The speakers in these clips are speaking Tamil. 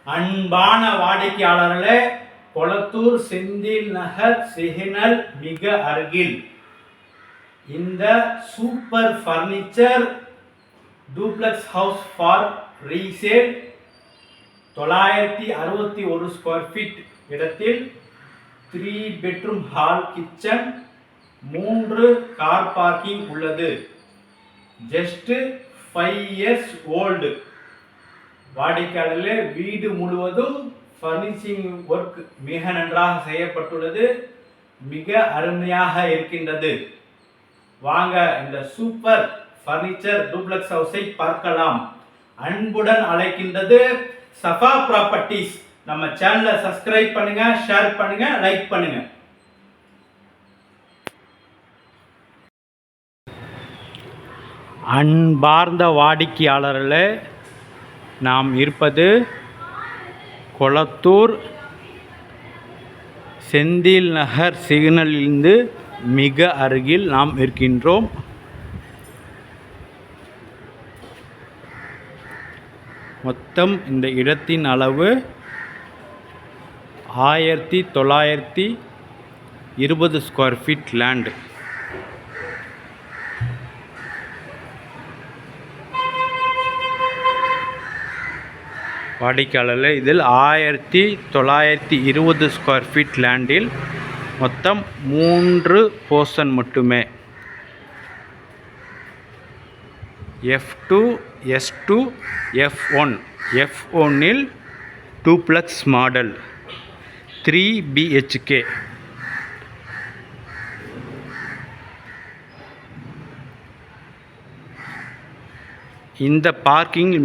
அன்பான வாடிக்கையாளர்களே, கொளத்தூர் செந்தில் நகர் சிக்னல் மிக அருகில் இந்த super furniture duplex house for resale 961 square feet இடத்தில் 3 bedroom hall kitchen 3 car parking உள்ளது. Just 5 years old. வாடிக்கையாளர்களே, வீடு முழுவதும் ஃபர்னிச்சிங் ஒர்க் மிக நன்றாக செய்யப்பட்டுள்ளது. மிக அருமையாக இருக்கின்றது. வாங்க இந்த சூப்பர் ஃபர்னிச்சர் டூப்ளெக்ஸ் ஹவுஸை பார்க்கலாம். அன்புடன் அழைக்கின்றது சஃபா ப்ராப்பர்ட்டிஸ். நம்ம சேனலை சப்ஸ்கிரைப் பண்ணுங்க, ஷேர் பண்ணுங்க, லைக் பண்ணுங்க. அன்பார்ந்த வாடிக்கையாளர்களே, நாம் இருப்பது கொளத்தூர் செந்தில் நகர் சிக்னலிலிருந்து மிக அருகில் நாம் இருக்கின்றோம். மொத்தம் இந்த இடத்தின் அளவு 1920 ஸ்கொயர் ஃபீட் லேண்ட். வாடிக்கையாளர்கள், இதில் 1920 ஸ்கொயர் ஃபீட் லேண்டில் மொத்தம் 3 போர்ஷன் மட்டுமே. F2, S2, F1. F1இல் டூப்ளெக்ஸ் மாடல் 3 BHK. இந்த பார்க்கிங்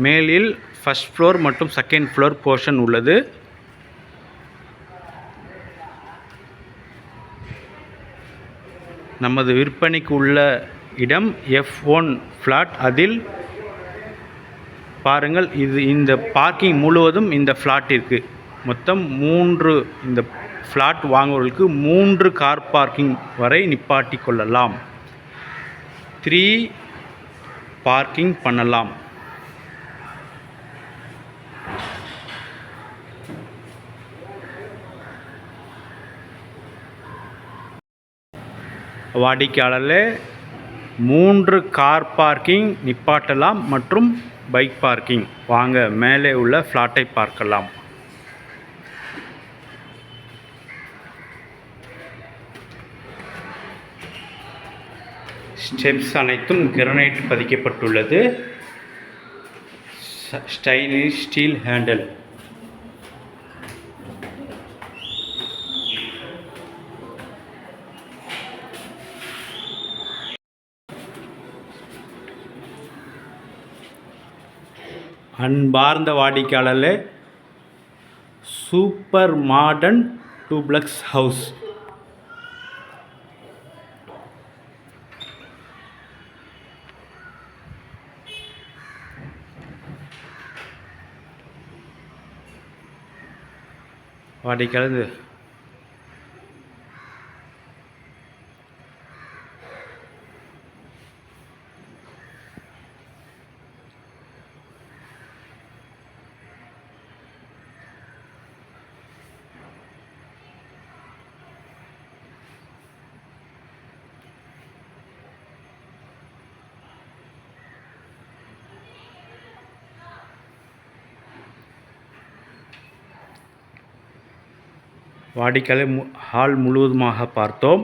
மேலில் ஃபர்ஸ்ட் ஃப்ளோர் மற்றும் செகண்ட் ஃப்ளோர் போர்ஷன் உள்ளது. நமது விற்பனைக்கு உள்ள இடம் F1 ஃப்ளாட். அதில் பாருங்கள், இந்த பார்க்கிங் முழுவதும் இந்த ஃப்ளாட்டிற்கு மொத்தம் 3. இந்த ஃப்ளாட் வாங்குவதற்கு 3 கார் பார்க்கிங் வரை நிப்பாட்டி கொள்ளலாம். 3 பார்க்கிங் பண்ணலாம். வாடிக்கையாளர்களே, 3 கார் பார்க்கிங் நிப்பாட்டலாம் மற்றும் பைக் பார்க்கிங். வாங்க மேலே உள்ள ஃப்ளாட்டை பார்க்கலாம். ஸ்டெப்ஸ் அனைத்தும் கிரானைட் பதிக்கப்பட்டுள்ளது. Stylish steel handle. அன்பார்ந்த வாடிக்கையாளர்களே, சூப்பர் மாடர்ன் டூப்ளெக்ஸ் ஹவுஸ். வாடிக்கையாளர், ஹால் முழுவதுமாக பார்த்தோம்.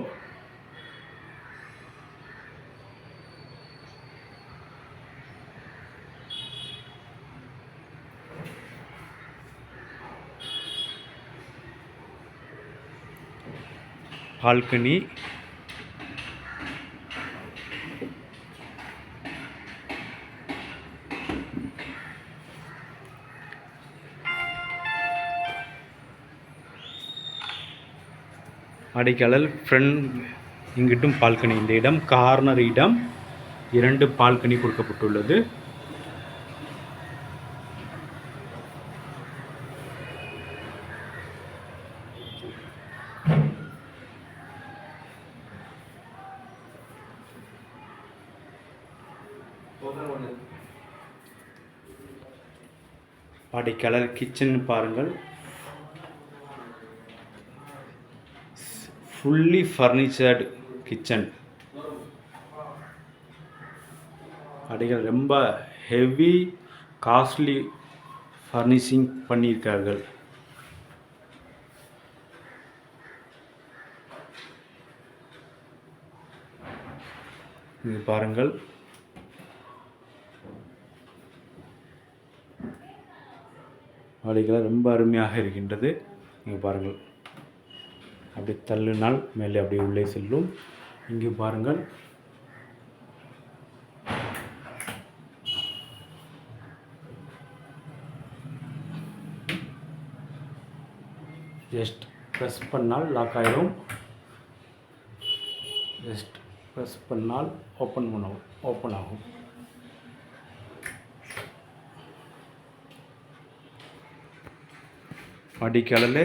பால்கனி, அடிக்கலல் ஃப்ரண்ட் இங்கிட்டும் பால்கனி. இந்த இடம் கார்னர் இடம். 2 பால்கனி கொடுக்கப்பட்டுள்ளது. வாடிக்கையாளர் கிச்சன் பாருங்கள், ஃபுல்லி ஃபர்னிச்சர்டு கிச்சன். வாடிக்கையாளர் ரொம்ப ஹெவி காஸ்ட்லி ஃபர்னிஷிங் பண்ணியிருக்கார்கள். இது பாருங்கள், வாடிக்கையாளர் ரொம்ப அருமையாக இருக்கின்றது. இங்கே பாருங்கள், அப்படி தள்ளினால் மேலே அப்படியே உள்ளே செல்லும். இங்கே பாருங்கள், ஜஸ்ட் ப்ரெஸ் பண்ணால் லாக் ஆகிடும். ஜஸ்ட் ப்ரெஸ் பண்ணால் ஓப்பன் ஆகும். வாடிக்கையாளர்களே,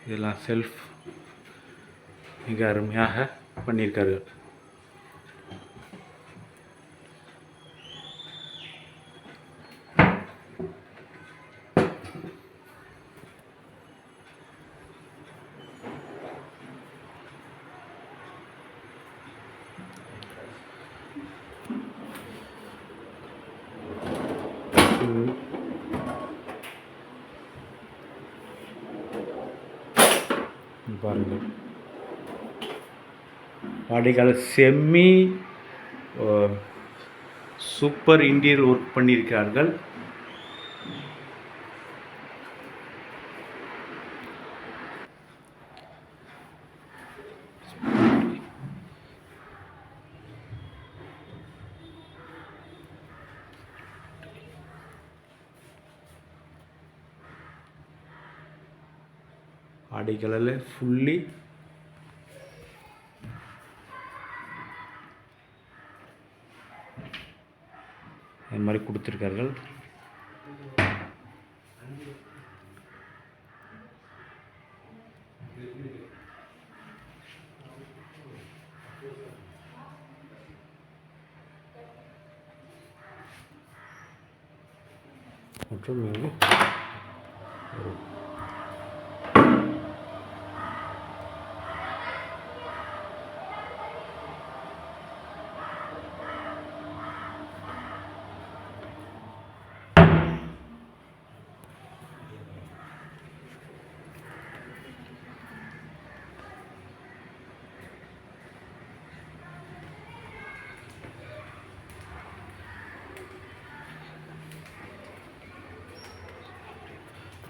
இதெல்லாம் செல்ஃப் மிக அருமையாக பண்ணியிருக்காரு. பாருங்கள், வாடிக்கையாளர் செம்மி சூப்பர் இன்டீரியர் ஒர்க் பண்ணியிருக்கிறார்கள். வாடிக்கையாளர் ஃபுல்லி இந்த மாதிரி கொடுத்துருக்கார்கள். மற்றும் இங்கு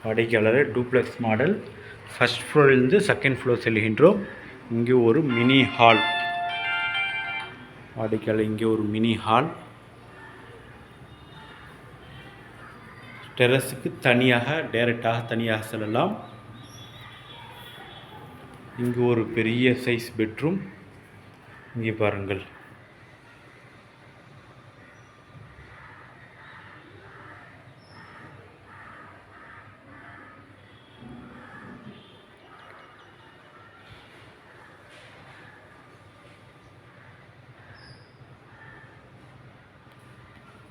வாடிக்கையாளர் டூப்ளெக்ஸ் மாடல் ஃபர்ஸ்ட் ஃப்ளோரிலிருந்து செகண்ட் ஃப்ளோர் செல்கின்றோம். இங்கே ஒரு மினி ஹால். வாடிக்கையாளர் இங்கே ஒரு மினி ஹால். டெரஸுக்கு டைரெக்டாக தனியாக செல்லலாம். இங்கு ஒரு பெரிய சைஸ் பெட்ரூம். இங்கே பாருங்கள்,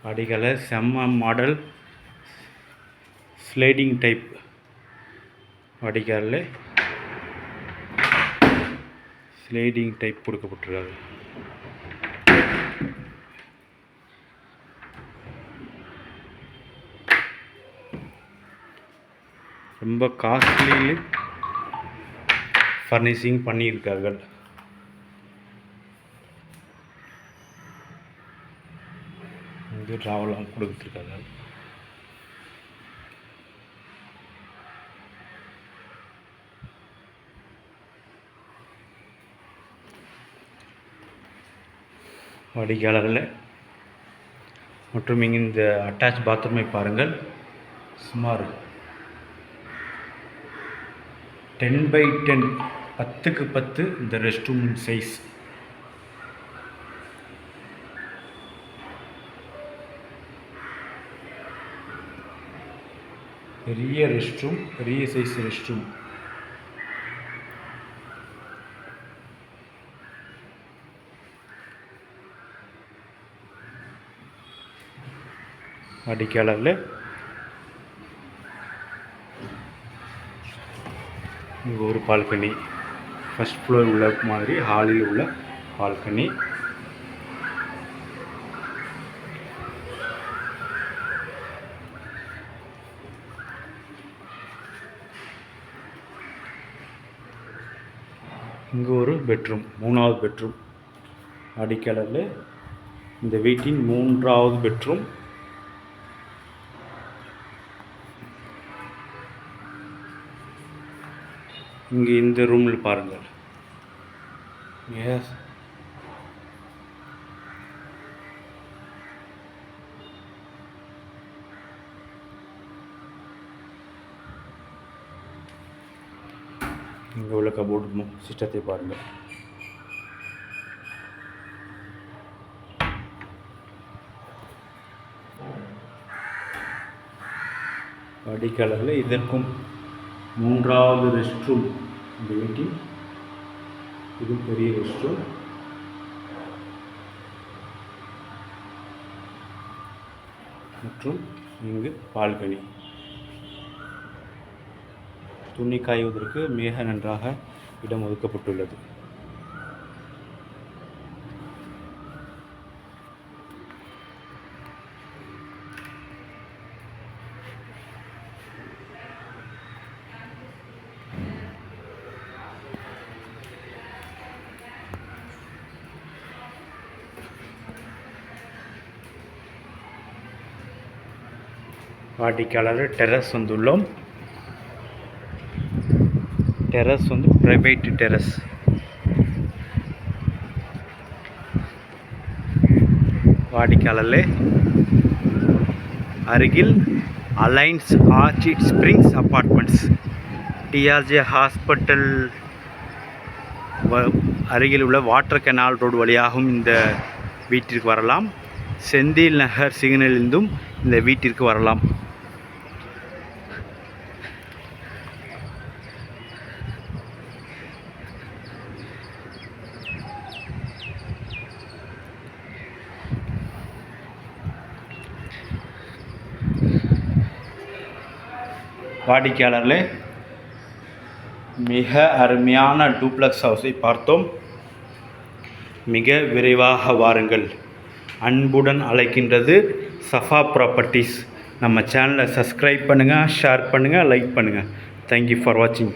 வாடிக்கையாளர் செம்ம மாடல் ஸ்லைடிங் டைப். வாடிக்கையாளர் ஸ்லைடிங் டைப் கொடுக்கப்பட்டிருக்காரு. ரொம்ப காஸ்ட்லி ஃபர்னிஷிங் பண்ணியிருக்கார்கள். இங்கே ட்ராவலாம் கொடுத்துருக்காங்க. வாடிக்கையாளர்கள் மற்றும் இங்கே இந்த அட்டாச் பாத்ரூமை பாருங்கள். சுமார் 10x10 10x10 இந்த ரெஸ்ட் ரூம் சைஸ். பெரிய ரெஸ்ட் ரூம், பெரிய சைஸ் ரெஸ்ட் ரூம். வாடிக்கையாளரில் இங்கே ஒரு பால்கனி, ஃபஸ்ட் ஃப்ளோர் உள்ள மாதிரி ஹாலில் உள்ள பால்கனி. இங்கே ஒரு பெட்ரூம், 3வது பெட்ரூம். வாடிக்கையாளரில் இந்த வீட்டின் 3வது பெட்ரூம். இங்கே இந்த ரூமில் பாருங்கள். எஸ், இங்கே உள்ள கபோர்டு சிஸ்டத்தை பாருங்கள். வாடிக்கையாளரில் இதற்கும் 3வது ரெஸ்ட் ரூம். இந்த வீட்டில் இது பெரிய ரெஸ்ட் ரூம். மற்றும் இங்கு பால்கனி. துணி காய்வதற்கு மிக நன்றாக இடம் ஒதுக்கப்பட்டுள்ளது. வாடிக்கையாளர் டெரஸ் வந்துள்ளோம். டெரஸ் வந்து பிரைவேட் டெரஸ். வாடிக்கையாளர் அருகில் alliance orchid springs apartments, DRJ hospital அருகில் உள்ள வாட்டர் கெனால் ரோடு வழியாகவும் இந்த வீட்டிற்கு வரலாம். செந்தில் நகர் சிக்னலிலிருந்தும் இந்த வீட்டிற்கு வரலாம். வாடிக்கையாளர்களே, மிக அருமையான டூப்ளக்ஸ் ஹவுஸை பார்த்தோம். மிக விரைவாக வாருங்கள். அன்புடன் அழைக்கின்றது சஃபா ப்ராப்பர்ட்டிஸ். நம்ம சேனலை சப்ஸ்கிரைப் பண்ணுங்கள், ஷேர் பண்ணுங்கள், லைக் பண்ணுங்கள். தேங்க்யூ ஃபார் வாட்சிங்.